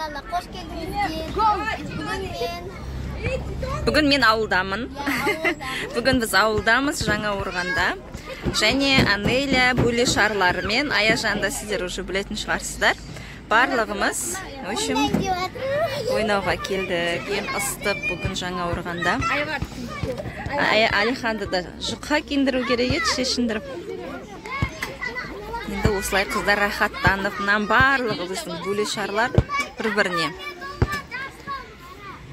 барлық қош келдіңіздер. Бүгін мен ауылдамын. Бүгін біз ауылдамыз, жаңа Орғанда. Және Анеля Бөлешарларымен Аяжанда сіздер уже білетін шығарсыздар. Барлығымыз ойнауға келдік. Ең ыстық бүгін жаңа Орғанда. Алиханды да жұқа киіндіру керек еді, шешіндіріп. Енді осылай қыздар рахаттанып, мұнан барлығы біздің Бөлешарлар бір-біріне.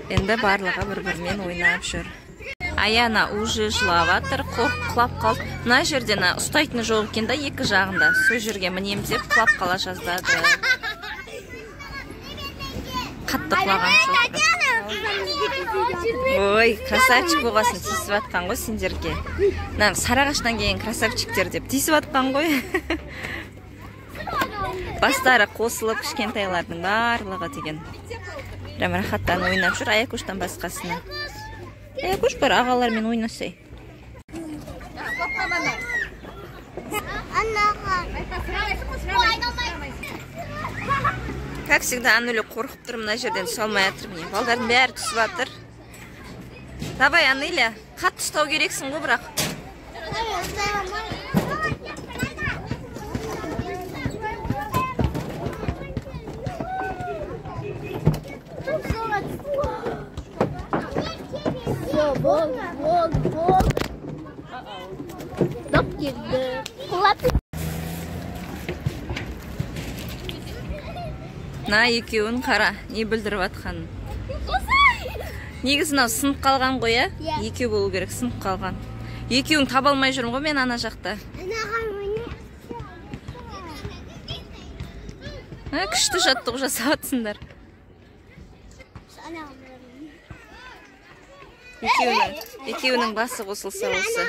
Енді барлығы бір-бірмен ойнап жүр. Аяна уже жылаватыр, құлап қалды. Мына жерден ұстайтыны жоқ екен да, екі жағында. Сол жерге мінем деп құлап қала жаздады. Қатты құлаған жоқ. Ой, красавчик болғасын тиісіп атқан ғой сендерге. Сарағаштан кейін красавчиктер деп тиісіп атқан ғой. Бастары қосылып, кішкентайлардың барлығы деген. Прям рахаттан ойнап жүр, Аякөштен басқасына. Аякөш бар, ағалармен ойнасай. Как всегда, Ануля қорқып тұр, мына жерден салмай атыр міне. Балдардың бәрі түсіп атыр. Давай, Ануля, қатты ұстау керексің ғой, бірақ. Бол. Доп келді. Құлап. На, екеуін қара, не білдіріп атқанын. Негізін сынып қалған ғой, екеу болу керек, сынып қалған. Екеуін таба алмай жүрмін ғой мен ана жақта. Күшті жаттығу жасап атсыңдар. Екеуінің басы қосылса осы.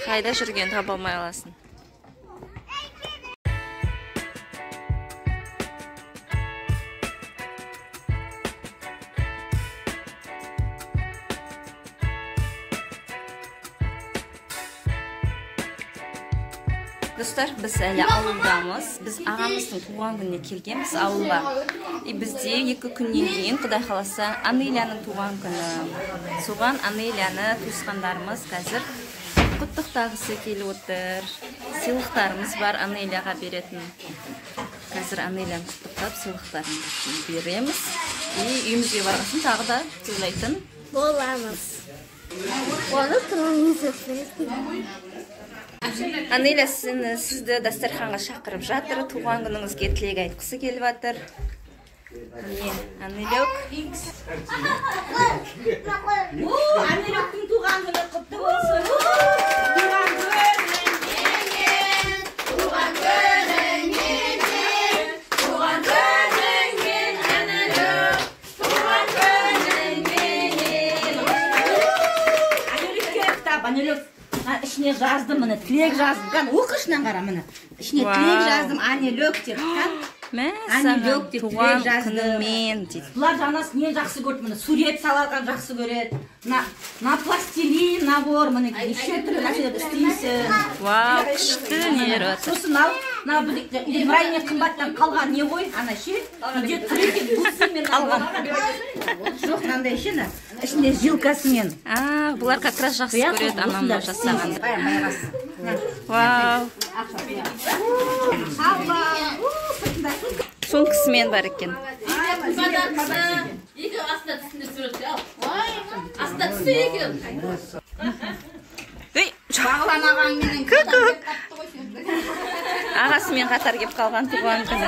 Қайда жүрген таба алмай аласың. Достар, біз әлі ауылдамыз. Біз ағамыздың туған күніне келгенбіз ауылға. Бізде 2 күннен кейін, Құдай қаласа, Анеляның туған күні. Соған Анеляны туысқандарымыз қазір құттықтағысы келіп отыр. Сыйлықтарымыз бар Анеляға беретін. Қазір Анеляны құттықтап сыйлықтарын береміз. Үйімізге барғасын тағы да тойлайтын боламыз. Оны тұрыңыз. Анеля сізді дастарханға шақырып жатыр, туған күніңізге тілек айтқысы келіп жатыр. Міне, Анелек. Анелектің туған күні құтты болсын. Туған күніңмен, туған күніңмен, Анелек, туған күніңмен. Анелекке кітап, Анелек. Ішіне жаздым, мұны тілек жаздым. Оқышынан қара мұны. Ішіне тілек жаздым, Анелек деп. Анелек деп тілек жаздым. Бұлар жанасы не жақсы көрді, мұны сурет салалған жақсы көреді. На пластилин, набор, мұны неше түрі нәрселерді істейсің. Вау, күшті нелер отыр. Сосын ал, райне қымбаттан қалған не ғой, ана ше, үйде түрекет бұлсымен қалған. Жоқ, мынандай шені, ішінде жилкасымен. Бұлар как раз жақсы көреді анамды жасағанды. Вау. Сумкасымен бар екен. Ағасымен қатар кеп қалған туған күні.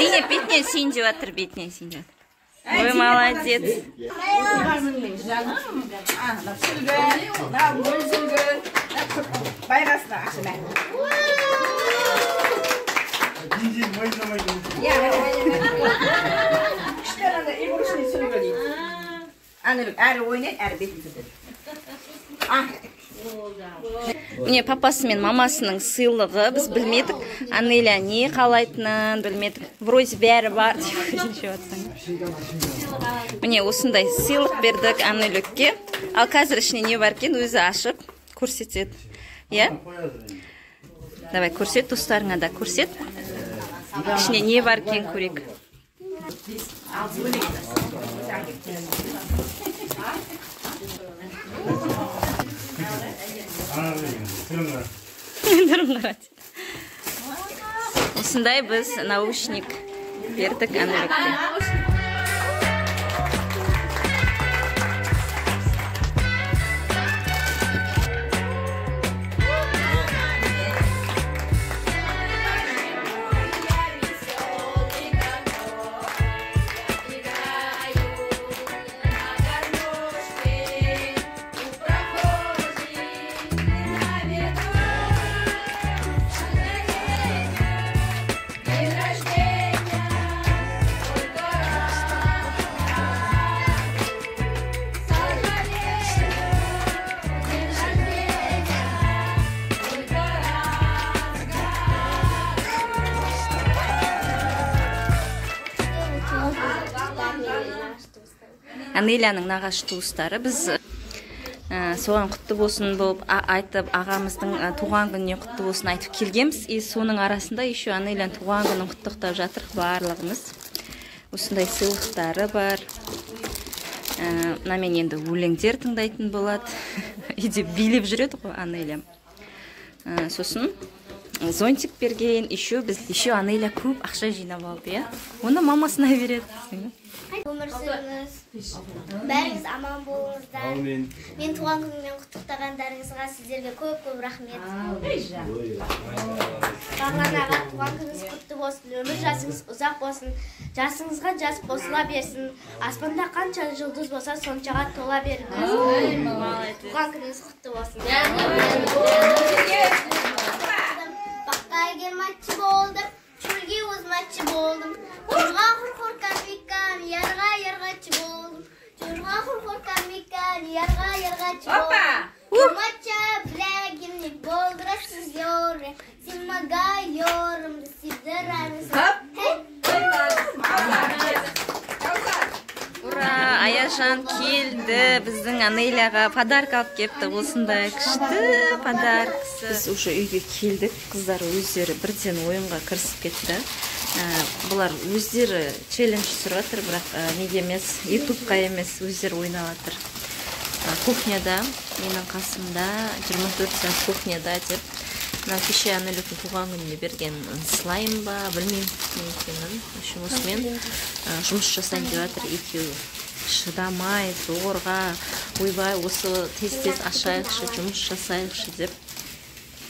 Зейнеп бетінен сүйін деп жатыр, бетінен сүйін деп жатыр. Ой, молодец. Байғасына ашыма. Әрі ойнайды, әрі бетін түзеді. Міне папасы мен мамасының сыйлығы, біз білмедік. Анеля не қалайтынын білмедік. Вроде бәрі бар деп жатсың. Міне осындай сыйлық бердік Анелекке. Ал қазір ішіне не бар екен, өзі ашып көрсетеді. Иә? Давай көрсет, достарыңа да көрсет. Ішіне не бар екен көрейік. Осындай біз наушник бердік Анелікке. Анеляның нағашы туыстары біз соған құтты болсын болып айтып, ағамыздың туған күніне құтты болсын айтып келгенбіз. Соның арасында еще Анеляның туған күнін құттықтап жатыр барлығымыз. Осындай сыйлықтары бар. Мен енді өлеңдер тыңдайтын болады. Үйде билеп жүреді ғой Анеля. Сосын зонтик берген, еще Анеля көп ақша жинап алды, оны мамасына береді. Өмір сүріңіз, бәріңіз аман болыңыздар. Мен туған күніммен құттықтағандарыңызға сіздерге көп-көп рахмет. Бағлан аға, туған күніңіз құтты болсын, өмір жасыңыз ұзақ болсын, жасыңызға жас қосыла берсін. Аспанда қанша жұлдыз болса, соншаға тола беріңіз. Туған күніңіз құтты болсын. Баққа келматшы болдым, чөлге өзматшы болдым. Жұрға құр камикан, ярға-ярғачы болдым. Жұрға құр камикан, ярға-ярғачы болдым. Құмача біләгімні болдырасыз йоры, сен маға йорымды сіздіраңыз. Ура, Аяжан келді, біздің Анеляға подарок алып кепті, осындай күшті подаркысы. Біз уже үйге келдік, қыздар өздері бірден ойынға кірісіп кетті. Бұлар өздері челлендж сұратыр, бірақ неге емес, ютубқа емес, өздері ойналатыр. Кухняда, менің қасымда, 24 сағат кухняда деп. Кеше Анеліктің туған күніне берген слайм ба, білмеймін не екенін. Осымен жұмыс жасайын деп жатыр екеуі. Шыдамай, зорға, ойбай, осы тез-тез ашайықшы, жұмыс жасайықшы деп.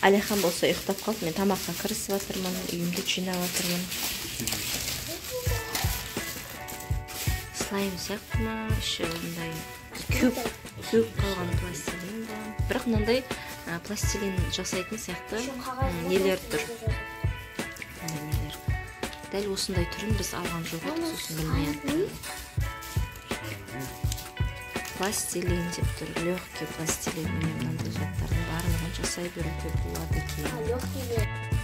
Әлихан болса ұйықтап қалды, мен тамаққа кірісіп жатырмын, үйімді жинап жатырмын. Слайм сияқты ма, іші ондай күйіп қалған пластилин ба. Бірақ мынандай пластилин жасайтын сияқты нелер тұр. Дәл осындай түрін біз алған жоқ, сосын білмейді. Пластилин деп тұр, легкий пластилин. Мынандай заттардың барлығын жасай беруге болады екен.